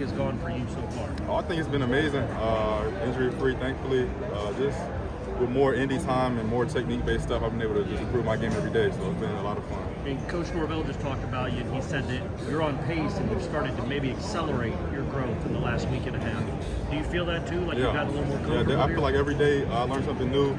has gone for you so far? Oh, I think it's been amazing. Injury-free, thankfully. Just with more indie time and more technique-based stuff, I've been able to just improve my game every day, so it's been a lot of fun. And Coach Norvell just talked about you, and he said that you're on pace and you've started to maybe accelerate your growth in the last week and a half. Do you feel that too? Like you've gotten a little more comfortable? Yeah, I feel like every day I learn something new,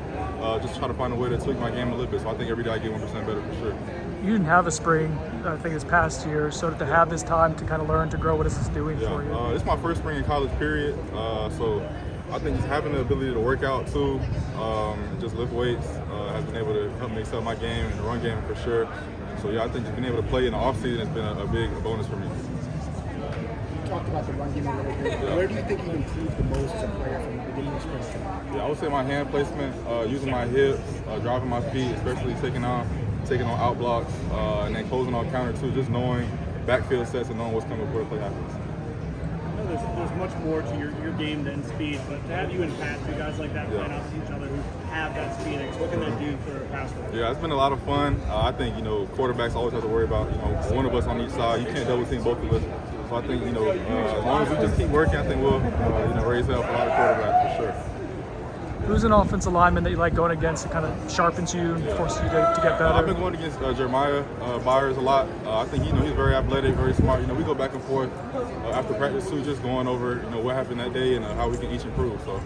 just try to find a way to tweak my game a little bit, so I think every day I get 1% better for sure. You didn't have a spring, I think, this past year, so to have this time to kind of learn to grow, what is this doing for you? It's my first spring in college, period, so I think just having the ability to work out too, just lift weights, has been able to help me excel my game and the run game for sure. So yeah, I think just being able to play in the offseason has been a big bonus for me. You talked about the run game a little bit. Where do you think you improved the most as a player from the beginning of spring? Yeah, I would say my hand placement, using my hips, driving my feet, especially taking on out blocks, and then closing on counter too, just knowing backfield sets and knowing what's coming before the play happens. I know there's much more to your game than speed, but to have you and Pat, two guys like that playing off each other who have that speed, what can that do for a pass rush? Yeah, it's been a lot of fun. I think, quarterbacks always have to worry about, one of us on each side. You can't double team both of us. So I think, as long as we just keep working, I think we'll, raise hell for a lot of quarterbacks for sure. Who's an offensive lineman that you like going against that kind of sharpens you and forces you to get better? I've been going against Jeremiah Byers a lot. I think he's very athletic, very smart. We go back and forth after practice too, just going over what happened that day and how we can each improve. So.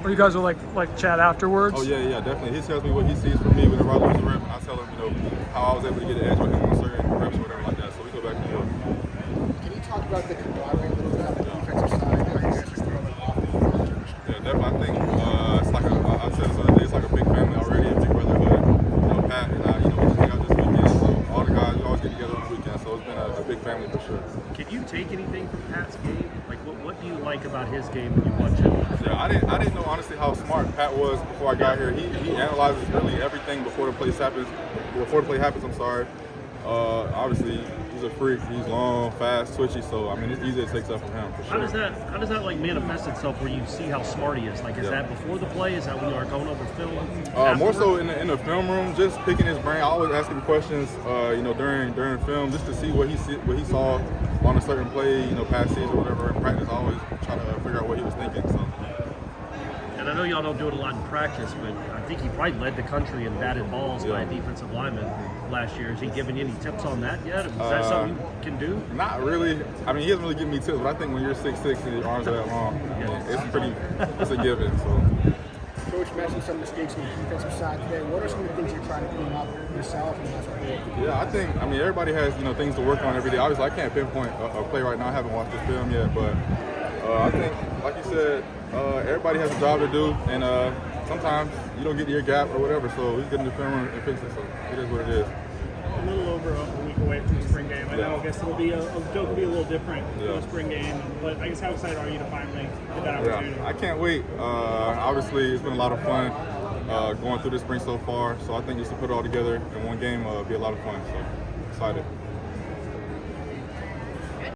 Or you guys will like chat afterwards? Oh yeah, definitely. He tells me what he sees from me whenever I lose a rep, and I tell him how I was able to get the edge with him on certain reps or whatever like that. So we go back and forth. Can you talk about the camaraderie a little bit on the defensive side? How you guys are throwing off the field? Yeah, definitely. I think it's like I said this other day, it's like a big family already, a big brotherhood. Pat and I, we just hang out this weekend, so all the guys, we always get together on the weekend, so it's been a big family for sure. Can you take anything from Pat's game? Like, what do you like about his game when you watch him? Yeah, I didn't know honestly how smart Pat was before I got here. He analyzes really everything before the play happens. Obviously, he's a freak. He's long, fast, twitchy. So it's easy to take stuff from him for sure. How does that like manifest itself where you see how smart he is? Like, is that before the play? Is that when you are going over film? More so in the film room, just picking his brain. I always ask him questions, during film, just to see what he saw on a certain play, passes or whatever. In practice, I always try to figure out what he was thinking. So. And I know y'all don't do it a lot in practice, but I think he probably led the country in batted balls by a defensive lineman last year. Has he given you any tips on that yet? Is that something you can do? Not really. He hasn't really given me tips, but I think when you're 6'6" and your arms are that long, it's a given. So. Coach mentioned some mistakes on the defensive side today. What are some of the things you're trying to clean up yourself? Yeah, I think, everybody has, things to work on every day. Obviously, I can't pinpoint a play right now. I haven't watched the film yet, but I think, like you said, everybody has a job to do, and sometimes you don't get to your gap or whatever, so we get in the film and fix it, so it is what it is. A little over a week away from the spring game. I know, I guess it'll be a little different for the spring game, but I guess how excited are you to finally get that opportunity? Yeah, I can't wait. Obviously, it's been a lot of fun going through the spring so far, so I think just to put it all together in one game will be a lot of fun, so excited.